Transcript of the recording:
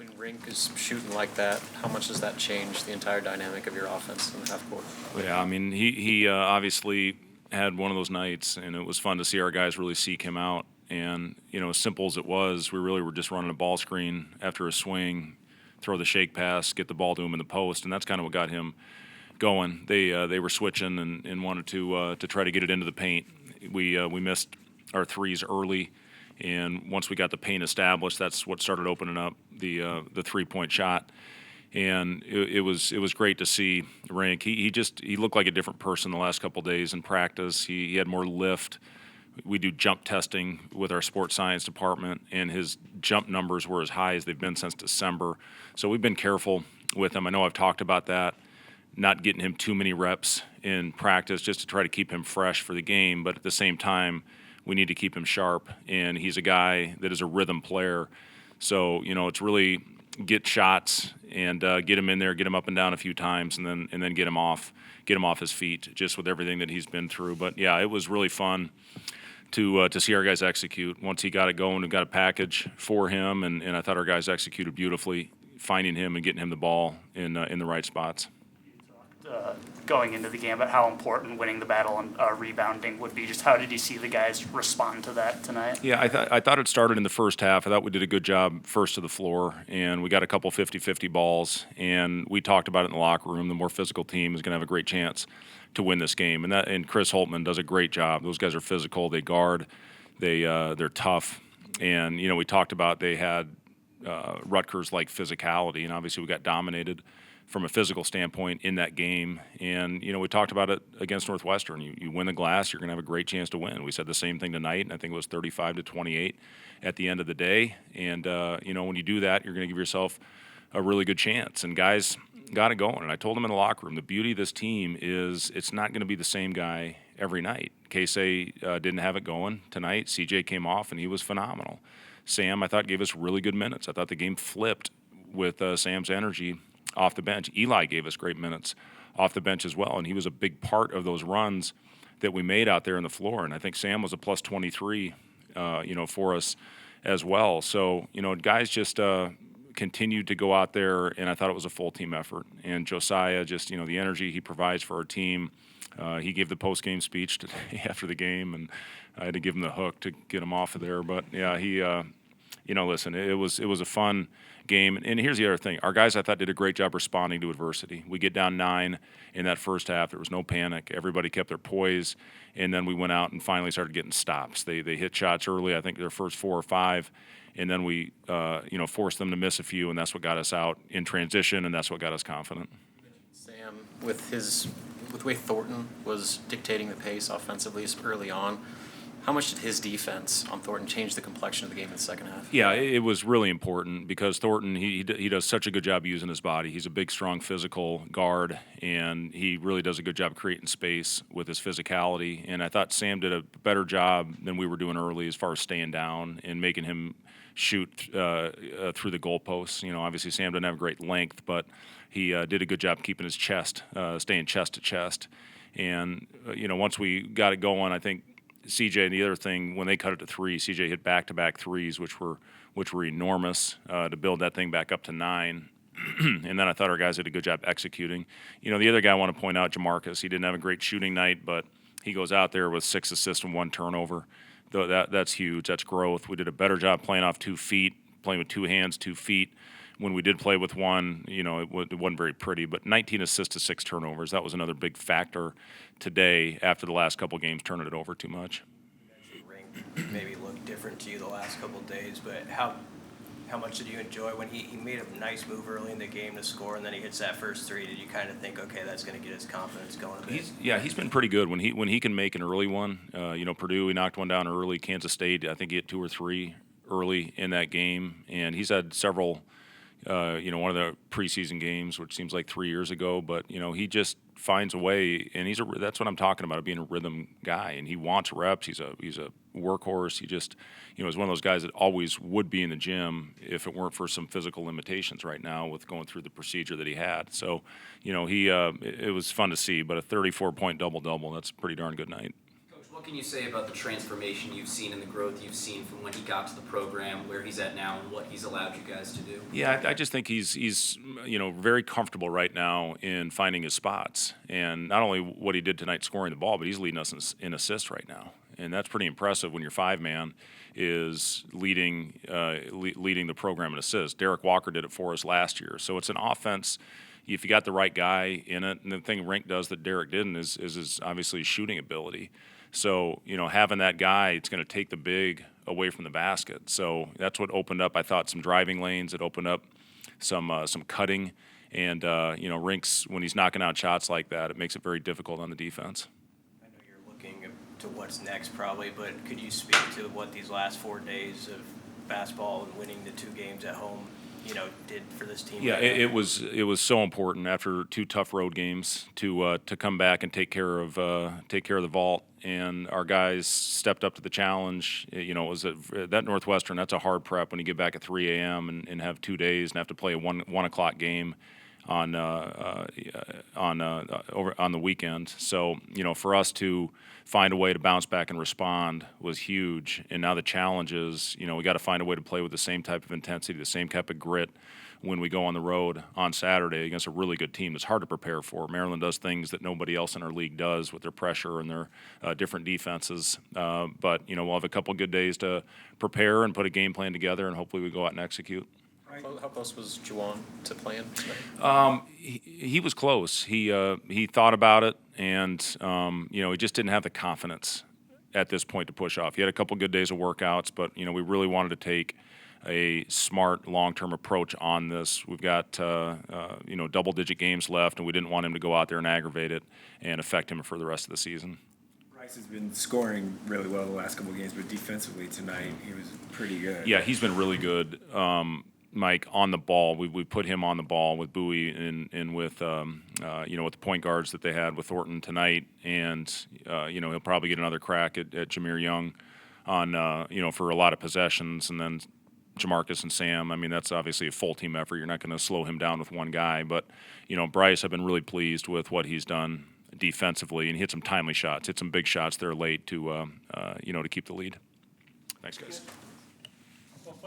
When Rink is shooting like that, how much does that change the entire dynamic of your offense in the half court? Yeah, I mean, he obviously had one of those nights, and it was fun to see our guys really seek him out. And, as simple as it was, we really were just running a ball screen after a swing, throw the shake pass, get the ball to him in the post, and that's kind of what got him going. They were switching and wanted to try to get it into the paint. We missed our threes early, and once we got the paint established, that's what started opening up the 3-point shot. And it was great to see Rink. He looked like a different person the last couple of days in practice. He had more lift. We do jump testing with our sports science department, and his jump numbers were as high as they've been since December. So we've been careful with him. I know I've talked about that, not getting him too many reps in practice just to try to keep him fresh for the game. But at the same time, we need to keep him sharp, and he's a guy that is a rhythm player. So, it's really get shots and get him in there, get him up and down a few times, and then get him off his feet, just with everything that he's been through. But yeah, it was really fun to see our guys execute. Once he got it going, we got a package for him, and I thought our guys executed beautifully, finding him and getting him the ball in the right spots. Going into the game about how important winning the battle and rebounding would be. Just how did you see the guys respond to that tonight? Yeah, I thought it started in the first half. I thought we did a good job first to the floor, and we got a couple 50-50 balls, and we talked about it in the locker room. The more physical team is going to have a great chance to win this game, and Chris Holtman does a great job. Those guys are physical. They guard. They're tough, and we talked about they had Rutgers-like physicality, and obviously we got dominated from a physical standpoint in that game. And, we talked about it against Northwestern. You win the glass, you're going to have a great chance to win. We said the same thing tonight, and I think it was 35-28 at the end of the day. And, when you do that, you're going to give yourself a really good chance. And guys got it going. And I told them in the locker room, the beauty of this team is it's not going to be the same guy every night. Casey didn't have it going tonight. CJ came off, and he was phenomenal. Sam, I thought, gave us really good minutes. I thought the game flipped with Sam's energy off the bench. Eli gave us great minutes off the bench as well, and he was a big part of those runs that we made out there on the floor. And I think Sam was a plus 23, for us as well. So, guys just continued to go out there, and I thought it was a full team effort. And Josiah, just the energy he provides for our team. He gave the post-game speech today after the game, and I had to give him the hook to get him off of there. But yeah, he, listen, it was a fun game. And here's the other thing. Our guys, I thought, did a great job responding to adversity. We get down 9 in that first half. There was no panic. Everybody kept their poise. And then we went out and finally started getting stops. They hit shots early, I think their first 4 or 5. And then we, forced them to miss a few, and that's what got us out in transition, and that's what got us confident. Sam, with the way Thornton was dictating the pace offensively early on, how much did his defense on Thornton change the complexion of the game in the second half? Yeah, it was really important because Thornton, he does such a good job using his body. He's a big, strong, physical guard, and he really does a good job creating space with his physicality. And I thought Sam did a better job than we were doing early as far as staying down and making him shoot through the goalposts. Obviously Sam doesn't have great length, but he did a good job keeping his chest, staying chest to chest. And, once we got it going, I think CJ, and the other thing, when they cut it to 3, CJ hit back-to-back threes, which were enormous to build that thing back up to 9. And then I thought our guys did a good job executing. The other guy I want to point out, Jamarcus, he didn't have a great shooting night, but he goes out there with 6 assists and 1 turnover. That's huge. That's growth. We did a better job playing off 2 feet, playing with 2 hands, 2 feet. When we did play with one, it wasn't very pretty, but 19 assists to 6 turnovers. That was another big factor today after the last couple games turning it over too much. You mentioned Rink maybe looked different to you the last couple of days, but how much did you enjoy when he made a nice move early in the game to score, and then he hits that first 3? Did you kind of think, okay, that's going to get his confidence going a bit? He's been pretty good when he can make an early one. Purdue, he knocked one down early. Kansas State, I think he hit 2 or 3 early in that game, and he's had several. One of the preseason games, which seems like 3 years ago, but he just finds a way, and that's what I'm talking about, being a rhythm guy, and he wants reps. He's a workhorse. He just, is one of those guys that always would be in the gym if it weren't for some physical limitations right now with going through the procedure that he had. So, it was fun to see, but a 34-point double-double, that's a pretty darn good night. Coach, what What can you say about the transformation you've seen and the growth you've seen from when he got to the program, where he's at now, and what he's allowed you guys to do? Yeah, I just think he's very comfortable right now in finding his spots, and not only what he did tonight scoring the ball, but he's leading us in assists right now, and that's pretty impressive when your 5-man is leading the program in assists. Derek Walker did it for us last year, so it's an offense. If you got the right guy in it, and the thing Rink does that Derek didn't is his obviously his shooting ability. So, having that guy, it's going to take the big away from the basket. So that's what opened up, I thought, some driving lanes. It opened up some cutting. And, Rink's, when he's knocking out shots like that, it makes it very difficult on the defense. I know you're looking to what's next probably, but could you speak to what these last 4 days of basketball and winning the 2 games at home, did for this team? Yeah, it was so important after 2 tough road games to come back and take care of the vault, and our guys stepped up to the challenge. It was that Northwestern. That's a hard prep when you get back at 3 a.m. and have 2 days and have to play a 1 o'clock game on over on the weekend. So for us to find a way to bounce back and respond was huge. And now the challenge is, we got to find a way to play with the same type of intensity, the same type of grit when we go on the road on Saturday against a really good team that's hard to prepare for. Maryland does things that nobody else in our league does with their pressure and their different defenses. But we'll have a couple good days to prepare and put a game plan together, and hopefully we go out and execute. How close was Juwan to playing tonight? He was close. He thought about it, and he just didn't have the confidence at this point to push off. He had a couple good days of workouts, but we really wanted to take a smart long-term approach on this. We've got double-digit games left, and we didn't want him to go out there and aggravate it and affect him for the rest of the season. Bryce has been scoring really well the last couple of games, but defensively tonight he was pretty good. Yeah, he's been really good. Mike, on the ball, we put him on the ball with Bowie and with with the point guards that they had with Thornton tonight, and he'll probably get another crack at Jameer Young on for a lot of possessions, and then Jamarcus and Sam. I mean, that's obviously a full team effort. You're not going to slow him down with one guy, but Bryce, I've been really pleased with what he's done defensively, and he hit some timely shots, hit some big shots there late to to keep the lead. Thanks, guys.